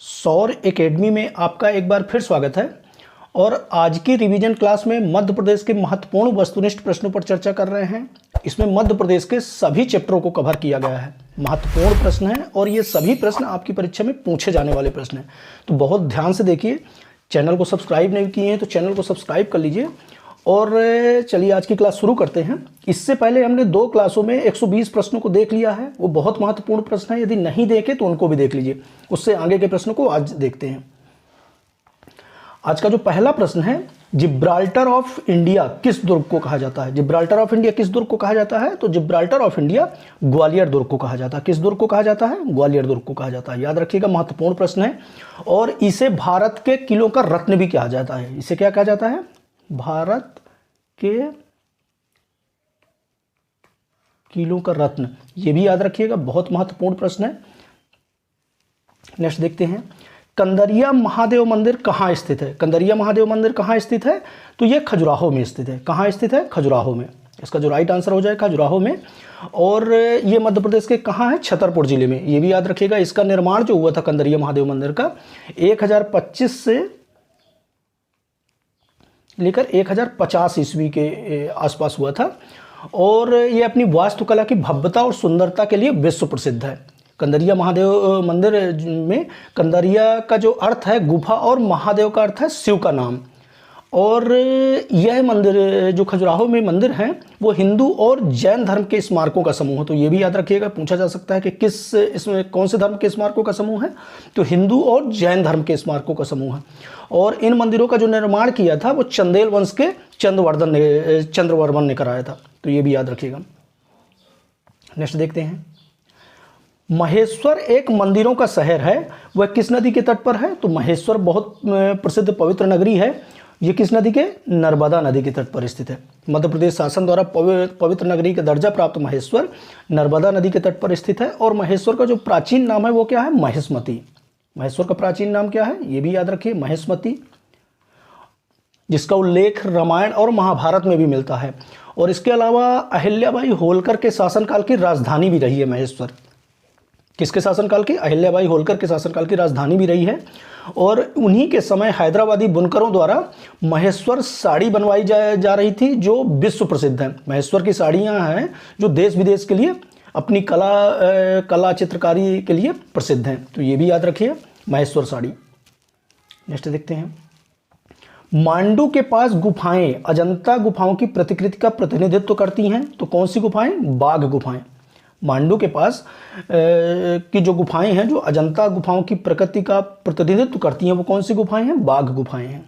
सौर एकेडमी में आपका एक बार फिर स्वागत है। और आज की रिवीजन क्लास में मध्य प्रदेश के महत्वपूर्ण वस्तुनिष्ठ प्रश्नों पर चर्चा कर रहे हैं। इसमें मध्य प्रदेश के सभी चैप्टरों को कवर किया गया है। महत्वपूर्ण प्रश्न हैं और ये सभी प्रश्न आपकी परीक्षा में पूछे जाने वाले प्रश्न हैं, तो बहुत ध्यान से देखिए। चैनल को सब्सक्राइब नहीं किए हैं तो चैनल को सब्सक्राइब कर लीजिए। और चलिए आज की क्लास शुरू करते हैं। इससे पहले हमने 2 क्लासों में 120 प्रश्नों को देख लिया है, वो बहुत महत्वपूर्ण प्रश्न है। यदि नहीं देखे तो उनको भी देख लीजिए। उससे आगे के प्रश्नों को आज देखते हैं। आज का जो पहला प्रश्न है, जिब्राल्टर ऑफ इंडिया किस दुर्ग को कहा जाता है? जिब्राल्टर ऑफ इंडिया किस दुर्ग को कहा जाता है? तो जिब्राल्टर ऑफ इंडिया ग्वालियर दुर्ग को कहा जाता है। किस दुर्ग को कहा जाता है? ग्वालियर दुर्ग को कहा जाता है। याद रखिएगा, महत्वपूर्ण प्रश्न है। और इसे भारत के किलों का रत्न भी कहा जाता है। इसे क्या कहा जाता है? भारत के किलों का रत्न। ये भी याद रखिएगा, बहुत महत्वपूर्ण प्रश्न है। नेक्स्ट देखते हैं, कंदरिया महादेव मंदिर कहाँ स्थित है? कंदरिया महादेव मंदिर कहाँ स्थित है? तो ये खजुराहो में स्थित है। कहाँ स्थित है? खजुराहो में। इसका जो राइट आंसर हो जाए खजुराहो में। और ये मध्य प्रदेश के कहाँ है? छतरपुर जिले में। ये भी याद रखिएगा। इसका निर्माण जो हुआ था कंदरिया महादेव मंदिर का 1025 से लेकर 1050 ईस्वी के आसपास हुआ था। और ये अपनी वास्तुकला की भव्यता और सुंदरता के लिए विश्व प्रसिद्ध है। कंदरिया महादेव मंदिर में कंदरिया का जो अर्थ है गुफा और महादेव का अर्थ है शिव का नाम। और यह मंदिर जो खजुराहो में मंदिर है वो हिंदू और जैन धर्म के स्मारकों का समूह है। तो ये भी याद रखिएगा, पूछा जा सकता है कि किस इसमें कौन से धर्म के स्मारकों का समूह है? तो हिंदू और जैन धर्म के स्मारकों का समूह है। और इन मंदिरों का जो निर्माण किया था वो चंदेल वंश के चंद्रवर्मन ने कराया था। तो ये भी याद रखिएगा। नेक्स्ट देखते हैं, महेश्वर एक मंदिरों का शहर है, वह किस नदी के तट पर है? तो महेश्वर बहुत प्रसिद्ध पवित्र नगरी है। ये किस नदी के? नर्मदा नदी के तट पर स्थित है। मध्य प्रदेश शासन द्वारा पवित्र नगरी का दर्जा प्राप्त महेश्वर नर्मदा नदी के तट पर स्थित है। और महेश्वर का जो प्राचीन नाम है वो क्या है? महेशमती। महेश्वर का प्राचीन नाम क्या है? ये भी याद रखिए, महेशमती, जिसका उल्लेख रामायण और महाभारत में भी मिलता है। और इसके अलावा अहिल्याबाई होलकर के शासनकाल की राजधानी भी रही है महेश्वर। किसके शासनकाल की? अहिल्याबाई होलकर के शासनकाल की राजधानी भी रही है। और उन्हीं के समय हैदराबादी बुनकरों द्वारा महेश्वर साड़ी बनवाई जा रही थी, जो विश्व प्रसिद्ध है। महेश्वर की साड़ियाँ हैं जो देश विदेश के लिए अपनी कला चित्रकारी के लिए प्रसिद्ध हैं। तो ये भी याद रखिए, महेश्वर साड़ी। नेक्स्ट देखते हैं, मांडू के पास गुफाएं अजंता गुफाओं की प्रतिकृति का प्रतिनिधित्व करती हैं। तो कौन सी गुफाएं? बाघ गुफाएं। मांडू के पास की जो गुफाएं हैं जो अजंता गुफाओं की प्रकृति का प्रतिनिधित्व करती हैं, वो कौन सी गुफाएं हैं? बाघ गुफाएं हैं।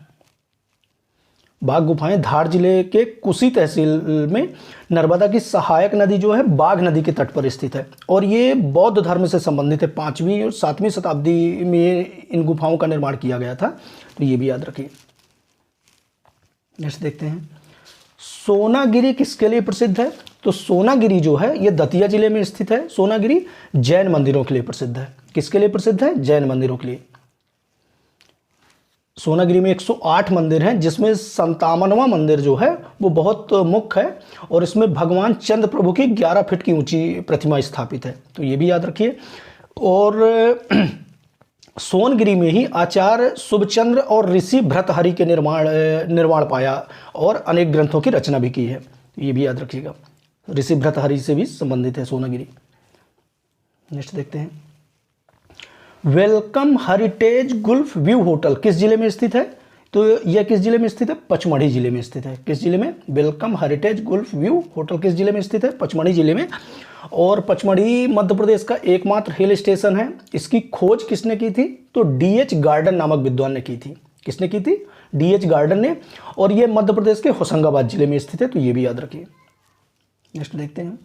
बाघ गुफाएं धार जिले के कुशी तहसील में नर्मदा की सहायक नदी जो है बाघ नदी के तट पर स्थित है। और ये बौद्ध धर्म से संबंधित है। 5वीं और 7वीं शताब्दी में इन गुफाओं का निर्माण किया गया था। तो ये भी याद रखिए। नेक्स्ट देखते हैं, सोनागिरी किसके लिए प्रसिद्ध है? तो सोनागिरी जो है ये दतिया जिले में स्थित है। सोनागिरी जैन मंदिरों के लिए प्रसिद्ध है। किसके लिए प्रसिद्ध है? जैन मंदिरों के लिए। सोनागिरी में 108 मंदिर हैं, जिसमें 57वां मंदिर जो है वो बहुत मुख्य है। और इसमें भगवान चंद्र प्रभु की 11 फीट की ऊंची प्रतिमा स्थापित है। तो ये भी याद रखिए। और सोनगिरी में ही आचार्य शुभचंद्र और ऋषि भर्तहरि के निर्माण पाया और अनेक ग्रंथों की रचना भी की है। ये भी याद रखिएगा, ऋषि भर्तहरि से भी संबंधित है सोनागिरी। नेक्स्ट देखते हैं, welcome heritage Gulf view hotel किस जिले में स्थित है? तो यह किस जिले में स्थित है? पचमढ़ी जिले में स्थित है। किस जिले में? Welcome heritage Gulf view hotel किस जिले में स्थित है? पचमढ़ी जिले में। और पचमढ़ी मध्य प्रदेश का एकमात्र हिल स्टेशन है। इसकी खोज किसने की थी? तो डीएच गार्डन नामक विद्वान ने की थी। किसने की थी? डीएच गार्डन ने। और यह मध्य प्रदेश के होशंगाबाद जिले में स्थित है। तो ये भी याद रखिए। नेक्स्ट देखते हैं,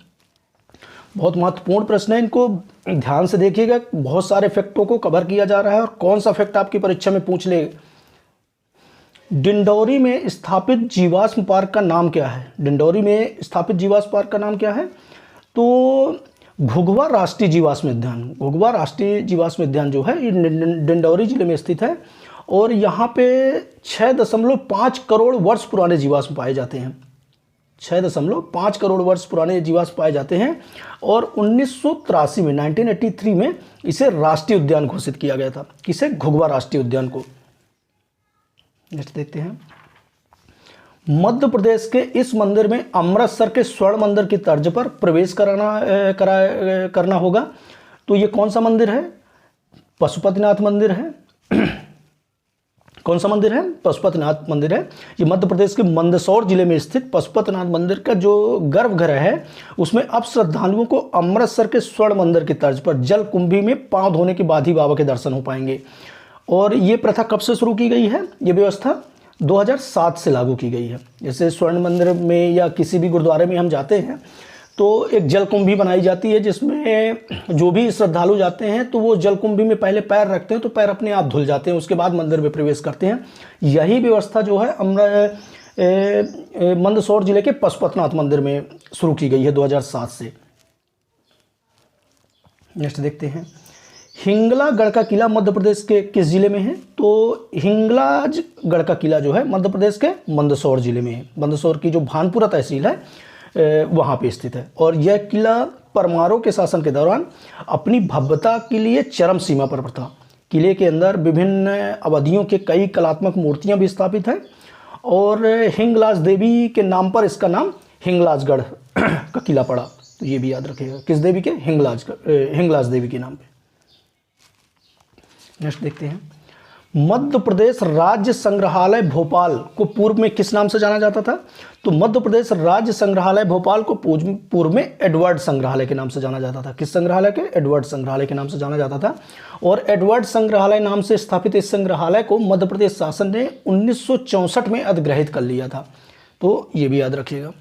बहुत महत्वपूर्ण प्रश्न है, इनको ध्यान से देखिएगा। बहुत सारे फैक्टों को कवर किया जा रहा है। और कौन सा फैक्ट आपकी परीक्षा में पूछ ले? डिंडौरी में स्थापित जीवाश्म पार्क का नाम क्या है? डिंडौरी में स्थापित जीवाश्म पार्क का नाम क्या है? तो घुघवा राष्ट्रीय जीवाश्म उद्यान। घुघवा राष्ट्रीय जीवाश्म उद्यान जो है ये डिंडौरी जिले में स्थित है। और यहाँ पे 6.5 करोड़ वर्ष पुराने जीवाश्म पाए जाते हैं। 6.5 करोड़ वर्ष पुराने जीवाश्म पाए जाते हैं। और 1983 में 1983 में इसे राष्ट्रीय उद्यान घोषित किया गया था। किसे? घुघवा राष्ट्रीय उद्यान को। नेक्स्ट देखते हैं, मध्य प्रदेश के इस मंदिर में अमृतसर के स्वर्ण मंदिर की तर्ज पर प्रवेश करना होगा। तो ये कौन सा मंदिर है? पशुपतिनाथ मंदिर है। कौन सा मंदिर है? पशुपतिनाथ मंदिर है। ये मध्य प्रदेश के मंदसौर जिले में स्थित पशुपतिनाथ मंदिर का जो गर्भगृह है उसमें अब श्रद्धालुओं को अमृतसर के स्वर्ण मंदिर की तर्ज पर जल कुंभी में पांव धोने के बाद ही बाबा के दर्शन हो पाएंगे। और ये प्रथा कब से शुरू की गई है? ये व्यवस्था 2007 से लागू की गई है। जैसे स्वर्ण मंदिर में या किसी भी गुरुद्वारे में हम जाते हैं तो एक जल कुंभी बनाई जाती है जिसमें जो भी श्रद्धालु जाते हैं तो वो जल कुंभी में पहले पैर रखते हैं तो पैर अपने आप धुल जाते हैं, उसके बाद मंदिर में प्रवेश करते हैं। यही व्यवस्था जो है मंदसौर जिले के पशुपतिनाथ मंदिर में शुरू की गई है 2007 से। नेक्स्ट देखते हैं, हिंगलागढ़ का किला मध्य प्रदेश के किस जिले में है? तो हिंगलाजगढ़ का किला जो है मध्य प्रदेश के मंदसौर जिले में है। मंदसौर की जो भानपुरा तहसील है वहाँ पे स्थित है। और यह किला परमारों के शासन के दौरान अपनी भव्यता के लिए चरम सीमा पर था। किले के अंदर विभिन्न अवधियों के कई कलात्मक मूर्तियाँ भी स्थापित हैं। और हिंगलाज देवी के नाम पर इसका नाम हिंगलाजगढ़ का किला पड़ा। तो ये भी याद रखिएगा, किस देवी के? हिंगलाज देवी के नाम पे। नेक्स्ट देखते हैं, मध्य प्रदेश राज्य संग्रहालय भोपाल को पूर्व में किस नाम से जाना जाता था? तो मध्य प्रदेश राज्य संग्रहालय भोपाल को पूर्व में एडवर्ड संग्रहालय के नाम से जाना जाता था। किस संग्रहालय के? एडवर्ड संग्रहालय के नाम से जाना जाता था। और एडवर्ड संग्रहालय नाम से स्थापित इस संग्रहालय को मध्य प्रदेश शासन ने 1964 में अधिग्रहित कर लिया था। तो ये भी याद रखिएगा।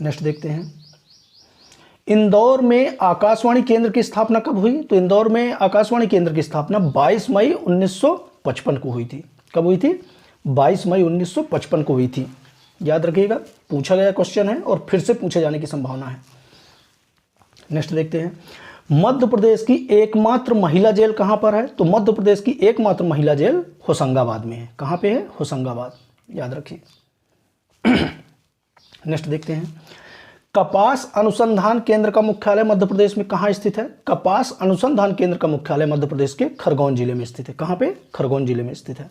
नेक्स्ट देखते हैं, इंदौर में आकाशवाणी केंद्र की स्थापना कब हुई? तो इंदौर में आकाशवाणी केंद्र की स्थापना 22 मई 1955 को हुई थी। कब हुई थी? 22 मई 1955 को हुई थी। याद रखिएगा, पूछा गया क्वेश्चन है और फिर से पूछे जाने की संभावना है। नेक्स्ट देखते हैं, मध्य प्रदेश की एकमात्र महिला जेल कहां पर है? तो मध्य प्रदेश की एकमात्र महिला जेल होशंगाबाद में है। कहां पे है? होशंगाबाद, याद रखिए। नेक्स्ट देखते हैं, कपास अनुसंधान केंद्र का मुख्यालय मध्य प्रदेश में कहाँ स्थित है? कपास अनुसंधान केंद्र का मुख्यालय मध्य प्रदेश के खरगोन जिले में स्थित है। कहाँ पे? खरगोन जिले में स्थित है।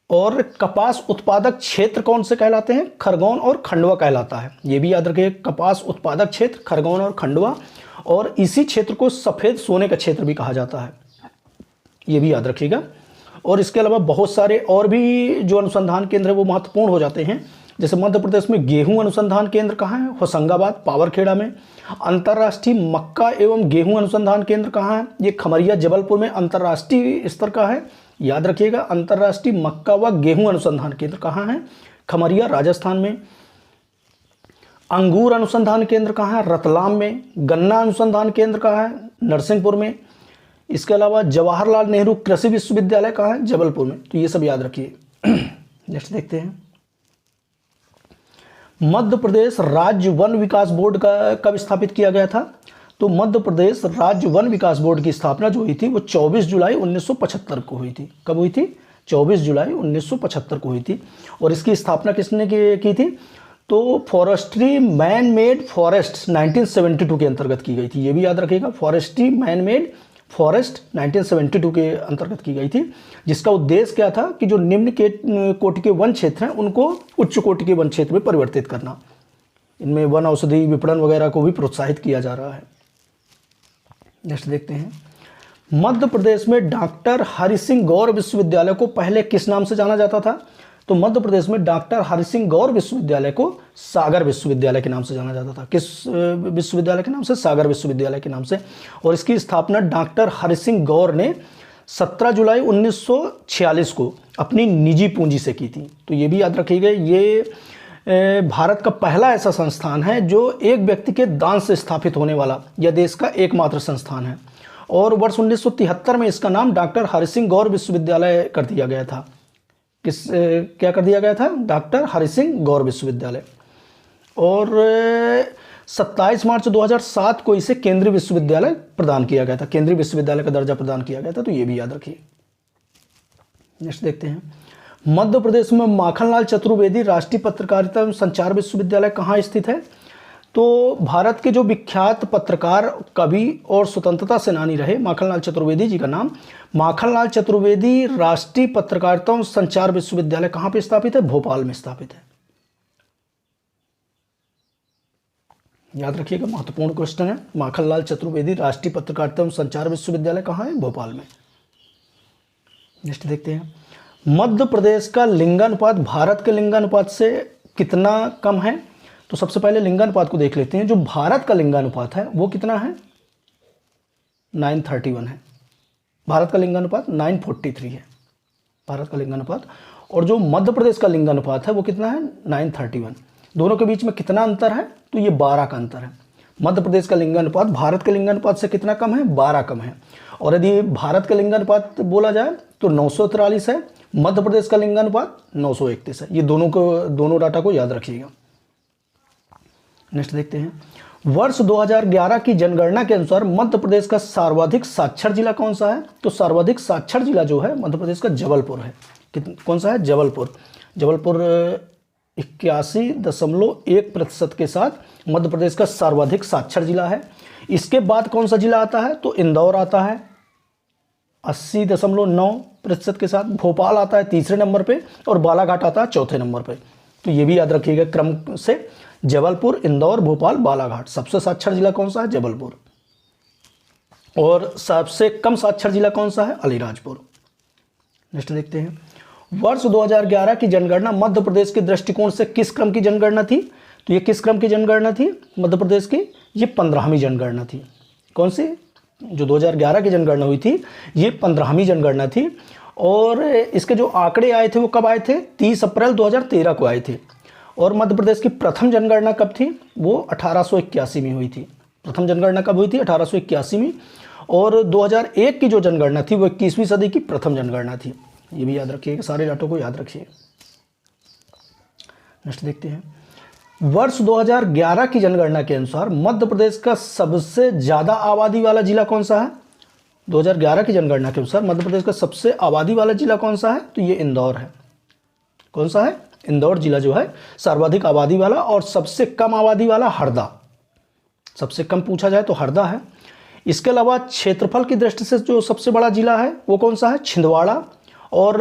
और कपास उत्पादक क्षेत्र कौन से कहलाते हैं? खरगोन और खंडवा कहलाता है। ये भी याद रखिए, कपास उत्पादक क्षेत्र खरगोन और खंडवा। और इसी क्षेत्र को सफेद सोने का क्षेत्र भी कहा जाता है। ये भी याद रखिएगा। और इसके अलावा बहुत सारे और भी जो अनुसंधान केंद्र है वो महत्वपूर्ण हो जाते हैं। जैसे मध्य प्रदेश में गेहूं अनुसंधान केंद्र कहाँ है? होशंगाबाद, पावरखेड़ा में। अंतर्राष्ट्रीय मक्का एवं गेहूं अनुसंधान केंद्र कहाँ है? ये खमरिया जबलपुर में अंतर्राष्ट्रीय स्तर का है। याद रखिएगा, अंतर्राष्ट्रीय मक्का व गेहूं अनुसंधान केंद्र कहाँ है? खमरिया, राजस्थान में। अंगूर अनुसंधान केंद्र कहाँ है? रतलाम में। गन्ना अनुसंधान केंद्र कहाँ है? नरसिंहपुर में। इसके अलावा जवाहरलाल नेहरू कृषि विश्वविद्यालय कहाँ है? जबलपुर में। तो ये सब याद रखिए। नेक्स्ट देखते हैं, मध्य प्रदेश राज्य वन विकास बोर्ड का कब स्थापित किया गया था? तो मध्य प्रदेश राज्य वन विकास बोर्ड की स्थापना जो हुई थी वो 24 जुलाई 1975 को हुई थी। कब हुई थी? 24 जुलाई 1975 को हुई थी। और इसकी स्थापना किसने की थी? तो फॉरेस्ट्री मैन मेड फॉरेस्ट 1972 के अंतर्गत की गई थी। ये भी याद रखिएगा, फॉरेस्ट्री मैन मेड फॉरेस्ट 1972 के अंतर्गत की गई थी, जिसका उद्देश्य क्या था कि जो निम्न कोटि के वन क्षेत्र हैं उनको उच्च कोटि के वन क्षेत्र में परिवर्तित करना। इनमें वन औषधि विपणन वगैरह को भी प्रोत्साहित किया जा रहा है। नेक्स्ट देखते हैं, मध्य प्रदेश में डॉक्टर हरि सिंह गौर विश्वविद्यालय को पहले किस नाम से जाना जाता था? तो मध्य प्रदेश में डॉक्टर हरि सिंह गौर विश्वविद्यालय को सागर विश्वविद्यालय के नाम से जाना जाता था। किस विश्वविद्यालय के नाम से? सागर विश्वविद्यालय के नाम से। और इसकी स्थापना डॉक्टर हरि सिंह गौर ने 17 जुलाई 1946 को अपनी निजी पूंजी से की थी। तो ये भी याद रखिएगा, ये भारत का पहला ऐसा संस्थान है जो एक व्यक्ति के दान से स्थापित होने वाला यह देश का एकमात्र संस्थान है। और वर्ष 1973 में इसका नाम डॉक्टर हरि सिंह गौर विश्वविद्यालय कर दिया गया था। क्या कर दिया गया था? डॉक्टर हरि सिंह गौर विश्वविद्यालय। और 27 मार्च 2007 को इसे केंद्रीय विश्वविद्यालय प्रदान किया गया था। केंद्रीय विश्वविद्यालय का दर्जा प्रदान किया गया था। तो ये भी याद रखिए। नेक्स्ट देखते हैं, मध्य प्रदेश में माखनलाल चतुर्वेदी राष्ट्रीय पत्रकारिता एवं संचार विश्वविद्यालय कहाँ स्थित है? तो भारत के जो विख्यात पत्रकार, कवि और स्वतंत्रता सेनानी रहे माखनलाल चतुर्वेदी जी का नाम, माखनलाल चतुर्वेदी राष्ट्रीय पत्रकारिता एवं संचार विश्वविद्यालय कहाँ पे स्थापित है? भोपाल में स्थापित है। याद रखिएगा, महत्वपूर्ण क्वेश्चन है। माखनलाल चतुर्वेदी राष्ट्रीय पत्रकारिता एवं संचार विश्वविद्यालय कहाँ है? भोपाल में। नेक्स्ट देखते हैं, मध्य प्रदेश का लिंगानुपात भारत के लिंगानुपात से कितना कम है? तो सबसे पहले लिंगानुपात को देख लेते हैं। जो भारत का लिंगानुपात है वो कितना है? 931 है। भारत का लिंगानुपात 943 है, भारत का लिंगानुपात। और जो मध्य प्रदेश का लिंगानुपात है वो कितना है? 931। दोनों के बीच में कितना अंतर है? तो ये 12 का अंतर है। मध्य प्रदेश का लिंगानुपात भारत के लिंगानुपात से कितना कम है? 12 कम है। और यदि भारत का लिंगानुपात बोला जाए तो 943 है, मध्य प्रदेश का लिंगानुपात 931 है। ये दोनों डाटा को याद रखिएगा। नेक्स्ट देखते हैं, वर्ष 2011 की जनगणना के अनुसार मध्य प्रदेश का सर्वाधिक साक्षर जिला कौन सा है? तो सर्वाधिक साक्षर जिला जो है मध्य प्रदेश का जबलपुर है। कौन सा है? जबलपुर। जबलपुर 81.1% के साथ मध्य प्रदेश का सर्वाधिक साक्षर जिला है। इसके बाद कौन सा जिला आता है? तो इंदौर आता है 80.9% के साथ। भोपाल आता है तीसरे नंबर पे और बालाघाट आता है चौथे नंबर पे। तो ये भी याद रखिएगा क्रम से, जबलपुर, इंदौर, भोपाल, बालाघाट। सबसे साक्षर जिला कौन सा है? जबलपुर। और सबसे कम साक्षर जिला कौन सा है? अलीराजपुर। नेक्स्ट देखते हैं, वर्ष 2011 की जनगणना मध्य प्रदेश के दृष्टिकोण से किस क्रम की जनगणना थी? तो ये किस क्रम की जनगणना थी मध्य प्रदेश की? ये 15वीं जनगणना थी। कौन सी? जो 2011 की जनगणना हुई थी ये 15वीं जनगणना थी। और इसके जो आंकड़े आए थे वो कब आए थे? 30 अप्रैल 2013 को आए थे। और मध्य प्रदेश की प्रथम जनगणना कब थी? वो 1881 में हुई थी। प्रथम जनगणना कब हुई थी? 1881 में। और 2001 की जो जनगणना थी वो 21वीं सदी की प्रथम जनगणना थी। ये भी याद रखिएगा, सारे डाटों को याद रखिए। नेक्स्ट देखते हैं, वर्ष 2011 की जनगणना के अनुसार मध्य प्रदेश का सबसे ज्यादा आबादी वाला जिला कौन सा है? 2011 की जनगणना के अनुसार मध्य प्रदेश का सबसे आबादी वाला जिला कौन सा है? तो ये इंदौर है। कौन सा है? इंदौर जिला जो है सर्वाधिक आबादी वाला। और सबसे कम आबादी वाला हरदा। सबसे कम पूछा जाए तो हरदा है। इसके अलावा क्षेत्रफल की दृष्टि से जो सबसे बड़ा जिला है वो कौन सा है? छिंदवाड़ा। और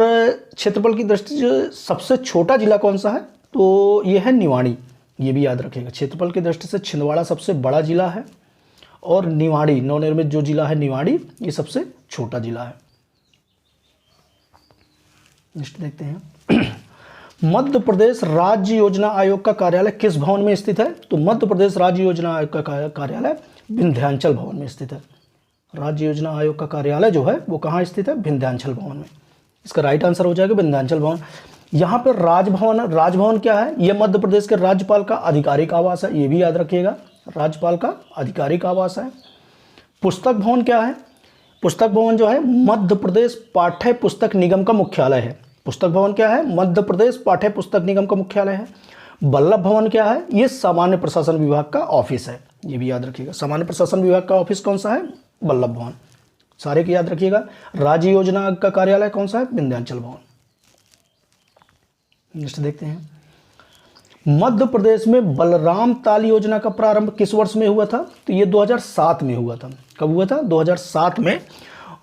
क्षेत्रफल की दृष्टि से सबसे छोटा जिला कौन सा है? तो ये है निवाड़ी। ये भी याद रखिएगा, क्षेत्रफल की दृष्टि से छिंदवाड़ा सबसे बड़ा जिला है और निवाड़ी, नवनिर्मित जो जिला है निवाड़ी, ये सबसे छोटा जिला है। नेक्स्ट देखते हैं, मध्य प्रदेश राज्य योजना आयोग का कार्यालय किस भवन में स्थित है? तो मध्य प्रदेश राज्य योजना आयोग का कार्यालय विंध्याचल भवन में स्थित है। राज्य योजना आयोग का कार्यालय जो है वो कहाँ स्थित है? विंध्याचल भवन में। इसका राइट आंसर हो जाएगा विंध्याचल भवन। यहाँ पर राजभवन, राजभवन क्या है? ये मध्य प्रदेश के राज्यपाल का आधिकारिक आवास है। ये भी याद रखिएगा, राज्यपाल का आधिकारिक आवास है। पुस्तक भवन क्या है? पुस्तक भवन जो है मध्य प्रदेश पाठ्य पुस्तक निगम का मुख्यालय है। पुस्तक भवन क्या है? मध्य प्रदेश पाठ्य पुस्तक निगम का मुख्यालय है। वल्लभ भवन क्या है? ये सामान्य प्रशासन विभाग का ऑफिस है। ये भी याद रखिएगा, सामान्य प्रशासन विभाग का ऑफिस कौन सा है? वल्लभ भवन। सारे की याद रखिएगा। राज्य योजना का कार्यालय कौन सा है? विंध्याचल भवन। नेक्स्ट देखते हैं, मध्य प्रदेश में बलराम ताल योजना का प्रारंभ किस वर्ष में हुआ था? तो ये 2007 में हुआ था। कब हुआ था? 2007 में।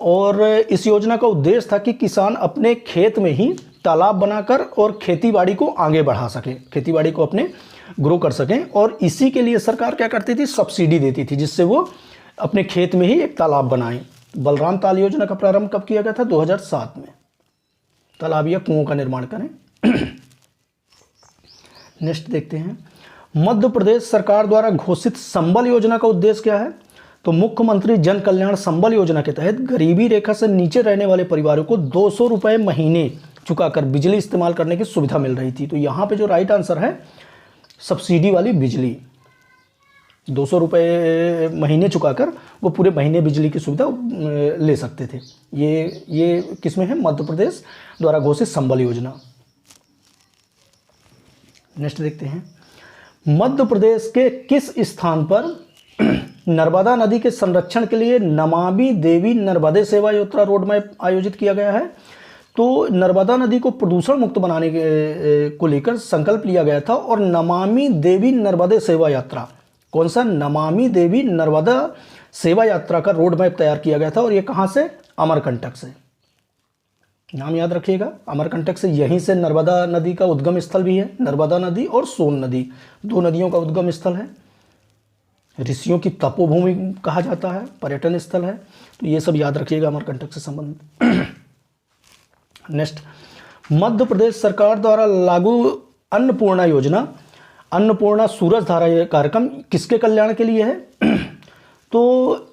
और इस योजना का उद्देश्य था कि किसान अपने खेत में ही तालाब बनाकर और खेतीबाड़ी को आगे बढ़ा सकें, खेतीबाड़ी को अपने ग्रो कर सकें। और इसी के लिए सरकार क्या करती थी? सब्सिडी देती थी, जिससे वो अपने खेत में ही एक तालाब बनाएं। बलराम ताल योजना का प्रारंभ कब किया गया था? 2007 में। तालाब या कुओं का निर्माण करें। नेक्स्ट देखते हैं, मध्य प्रदेश सरकार द्वारा घोषित संबल योजना का उद्देश्य क्या है? तो मुख्यमंत्री जन कल्याण संबल योजना के तहत गरीबी रेखा से नीचे रहने वाले परिवारों को 200 रुपये महीने चुकाकर बिजली इस्तेमाल करने की सुविधा मिल रही थी। तो यहाँ पे जो राइट आंसर है सब्सिडी वाली बिजली, 200 रुपये महीने चुकाकर वो पूरे महीने बिजली की सुविधा ले सकते थे। ये किसमें है? मध्य प्रदेश द्वारा घोषित संबल योजना। नेक्स्ट देखते हैं, मध्य प्रदेश के किस स्थान पर नर्मदा नदी के संरक्षण के लिए नमामि देवी नर्मदे सेवा यात्रा रोड मैप आयोजित किया गया है? तो नर्मदा नदी को प्रदूषण मुक्त बनाने को लेकर संकल्प लिया गया था और नमामि देवी नर्मदे सेवा यात्रा, कौन सा, नमामि देवी नर्मदा सेवा यात्रा का रोड मैप तैयार किया गया था। और ये कहाँ से, अमरकंटक से, नाम याद रखिएगा, अमरकंटक से। यहीं से नर्मदा नदी का उद्गम स्थल भी है, नर्मदा नदी और सोन नदी, दो नदियों का उद्गम स्थल है। ऋषियों की तपोभूमि कहा जाता है, पर्यटन स्थल है। तो ये सब याद रखिएगा अमरकंटक से संबंधित। नेक्स्ट, मध्य प्रदेश सरकार द्वारा लागू अन्नपूर्णा योजना, अन्नपूर्णा सूरजधारा ये कार्यक्रम किसके कल्याण के लिए है? तो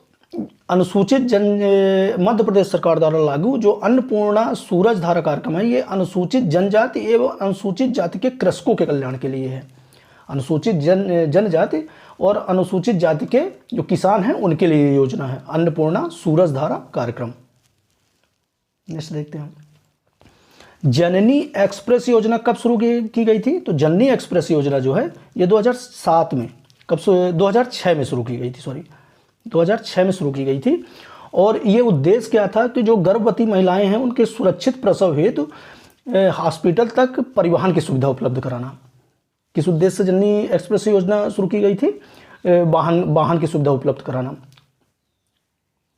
मध्य प्रदेश सरकार द्वारा लागू जो अन्नपूर्णा सूरजधारा कार्यक्रम है, ये अनुसूचित जनजाति एवं अनुसूचित जाति के कृषकों के कल्याण के लिए है। अनुसूचित जनजाति और अनुसूचित जाति के जो किसान हैं उनके लिए योजना है अन्नपूर्णा सूरजधारा कार्यक्रम। नेक्स्ट देखते हैं, जननी एक्सप्रेस योजना कब शुरू की गई थी? तो जननी एक्सप्रेस योजना जो है ये 2007 में, कब 2006 में शुरू की गई थी, 2006 में शुरू की गई थी। और ये उद्देश्य क्या था कि जो गर्भवती महिलाएं हैं उनके सुरक्षित प्रसव हेतु हॉस्पिटल तक परिवहन की सुविधा उपलब्ध कराना। किस उद्देश्य से जननी एक्सप्रेस योजना शुरू की गई थी? वाहन की सुविधा उपलब्ध कराना,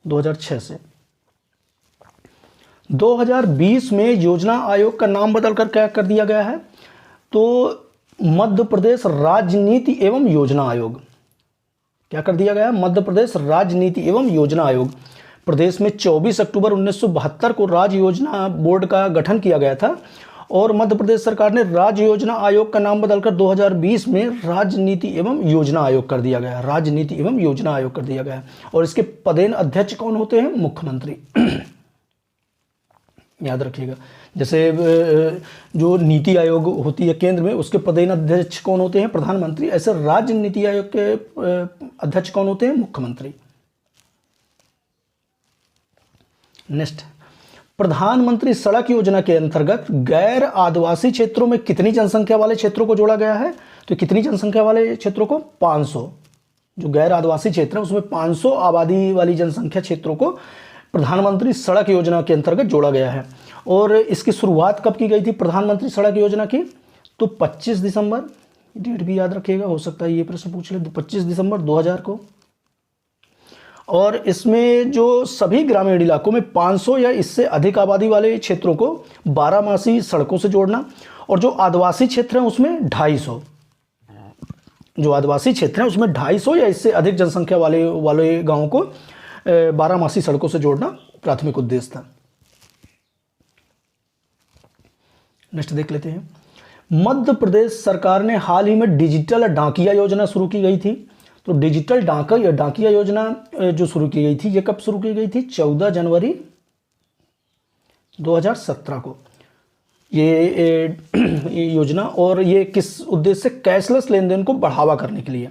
2006 से। 2020 में योजना आयोग का नाम बदलकर क्या कर दिया गया है? तो मध्य प्रदेश राजनीति एवं योजना आयोग, क्या कर दिया गया? मध्य प्रदेश राजनीति एवं योजना आयोग। प्रदेश में 24 अक्टूबर 1972 को राज्य योजना बोर्ड का गठन किया गया था और मध्य प्रदेश सरकार ने राज्य योजना आयोग का नाम बदलकर 2020 में राजनीति एवं योजना आयोग कर दिया गया, राजनीति एवं योजना आयोग कर दिया गया। और इसके पदेन अध्यक्ष कौन होते हैं? मुख्यमंत्री। याद रखिएगा, जैसे जो नीति आयोग होती है केंद्र में, उसके पदेन अध्यक्ष कौन होते हैं? प्रधानमंत्री। ऐसे राज्य नीति आयोग के अध्यक्ष कौन होते हैं? मुख्यमंत्री। नेक्स्ट, प्रधानमंत्री सड़क योजना के अंतर्गत गैर आदिवासी क्षेत्रों में कितनी जनसंख्या वाले क्षेत्रों को जोड़ा गया है? तो कितनी जनसंख्या वाले क्षेत्रों को? 500। जो गैर आदिवासी क्षेत्र है उसमें 500 आबादी वाली जनसंख्या क्षेत्रों को प्रधानमंत्री सड़क योजना के अंतर्गत जोड़ा गया है। और इसकी शुरुआत कब की गई थी प्रधानमंत्री सड़क योजना की? तो 25 दिसंबर, डेट भी याद रखिएगा, हो सकता है ये प्रश्न पूछ ले, 25 दिसंबर 2000 को। और इसमें जो सभी ग्रामीण इलाकों में 500 या इससे अधिक आबादी वाले क्षेत्रों को 12 सड़कों से जोड़ना, और जो आदिवासी क्षेत्र हैं उसमें 250, जो आदिवासी क्षेत्र हैं उसमें 250 या इससे अधिक जनसंख्या वाले गांवों को 12 सड़कों से जोड़ना प्राथमिक उद्देश्य था। नेक्स्ट देख लेते हैं, मध्य प्रदेश सरकार ने हाल ही में डिजिटल डाकिया योजना शुरू की गई थी। तो डिजिटल डाकिया योजना जो शुरू की गई थी, ये कब शुरू की गई थी? 14 जनवरी 2017 को ये योजना। और ये किस उद्देश्य से? कैशलेस लेन देन को बढ़ावा करने के लिए,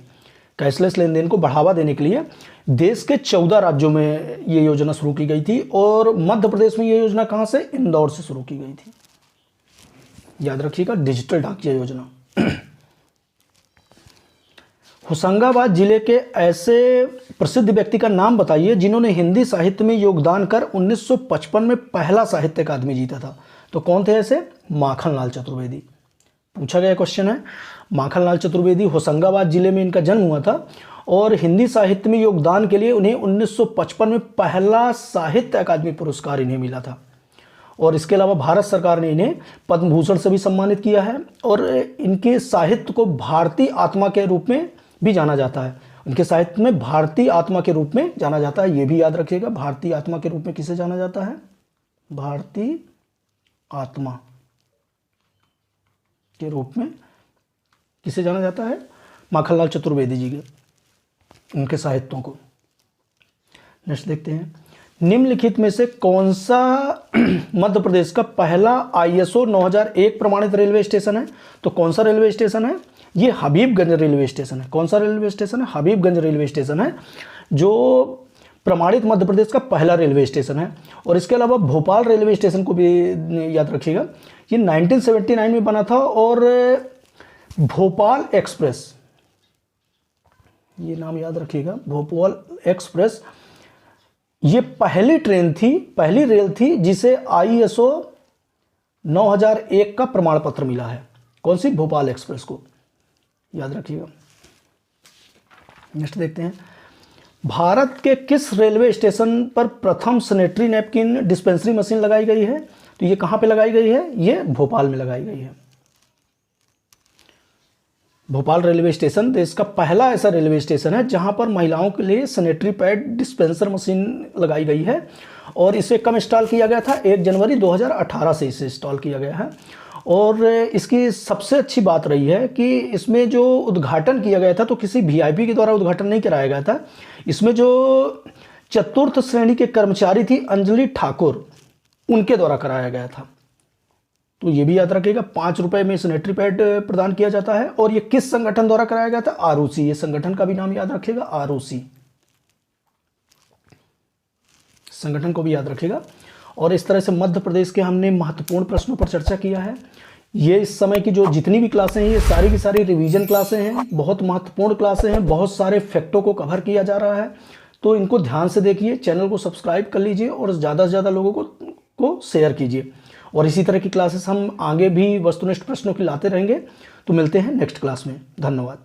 कैशलेस लेन देन को बढ़ावा देने के लिए देश के 14 राज्यों में ये योजना शुरू की गई थी। और मध्य प्रदेश में ये योजना कहाँ से? इंदौर से शुरू की गई थी। याद रखिएगा, डिजिटल डाकिया योजना। होशंगाबाद जिले के ऐसे प्रसिद्ध व्यक्ति का नाम बताइए जिन्होंने हिंदी साहित्य में योगदान कर 1955 में पहला साहित्य अकादमी जीता था। तो कौन थे ऐसे? माखनलाल चतुर्वेदी। पूछा गया क्वेश्चन है। माखनलाल चतुर्वेदी, होशंगाबाद जिले में इनका जन्म हुआ था और हिंदी साहित्य में योगदान के लिए उन्हें 1955 में पहला साहित्य अकादमी पुरस्कार इन्हें मिला था। और इसके अलावा भारत सरकार ने इन्हें पद्म भूषण से भी सम्मानित किया है। और इनके साहित्य को भारतीय आत्मा के रूप में भी जाना जाता है। उनके साहित्य में भारतीय आत्मा के रूप में जाना जाता है, ये भी याद रखिएगा। भारतीय आत्मा के रूप में किसे जाना जाता है? भारतीय आत्मा के रूप में किसे जाना जाता है? माखनलाल चतुर्वेदी जी के, उनके साहित्यों को। नेक्स्ट देखते हैं, निम्नलिखित में से कौन सा मध्य प्रदेश का पहला ISO 9001 प्रमाणित रेलवे स्टेशन है? तो कौन सा रेलवे स्टेशन है? ये हबीबगंज रेलवे स्टेशन है। कौन सा रेलवे स्टेशन है? हबीबगंज रेलवे स्टेशन है, जो प्रमाणित मध्य प्रदेश का पहला रेलवे स्टेशन है। और इसके अलावा भोपाल रेलवे स्टेशन को भी याद रखिएगा, ये 1979 में बना था। और भोपाल एक्सप्रेस, ये नाम याद रखिएगा, भोपाल एक्सप्रेस, ये पहली ट्रेन थी, पहली रेल थी जिसे ISO 9001 का प्रमाण पत्र मिला है। कौन सी? भोपाल एक्सप्रेस को, याद रखिएगा। नेक्स्ट देखते हैं, भारत के किस रेलवे स्टेशन पर प्रथम सैनिटरी नैपकिन डिस्पेंसरी मशीन लगाई गई है? तो ये कहाँ पे लगाई गई है? ये भोपाल में लगाई गई है। भोपाल रेलवे स्टेशन देश का पहला ऐसा रेलवे स्टेशन है जहां पर महिलाओं के लिए सैनिटरी पैड डिस्पेंसर मशीन लगाई गई है, और इसे कब इंस्टॉल किया गया था? 1 जनवरी 2018 से इसे इंस्टॉल किया गया है। और इसकी सबसे अच्छी बात रही है कि इसमें जो उद्घाटन किया गया था तो किसी वीआईपी के द्वारा उद्घाटन नहीं कराया गया था। इसमें जो चतुर्थ श्रेणी के कर्मचारी थी अंजलि ठाकुर, उनके द्वारा कराया गया था। तो ये भी याद रखिएगा, 5 रुपए में सैनिटरी पैड प्रदान किया जाता है। और ये किस संगठन द्वारा कराया गया था? आरओसी। ये संगठन का भी नाम याद रखिएगा, आरओसी, संगठन को भी याद रखिएगा। और इस तरह से मध्य प्रदेश के हमने महत्वपूर्ण प्रश्नों पर चर्चा किया है। ये इस समय की जो जितनी भी क्लासें हैं ये सारी की सारी रिवीजन क्लासें हैं, बहुत महत्वपूर्ण क्लासें हैं, बहुत सारे फैक्टों को कवर किया जा रहा है। तो इनको ध्यान से देखिए, चैनल को सब्सक्राइब कर लीजिए और ज़्यादा से ज़्यादा लोगों को शेयर कीजिए। और इसी तरह की क्लासेस हम आगे भी वस्तुनिष्ठ प्रश्नों की लाते रहेंगे। तो मिलते हैं नेक्स्ट क्लास में। धन्यवाद।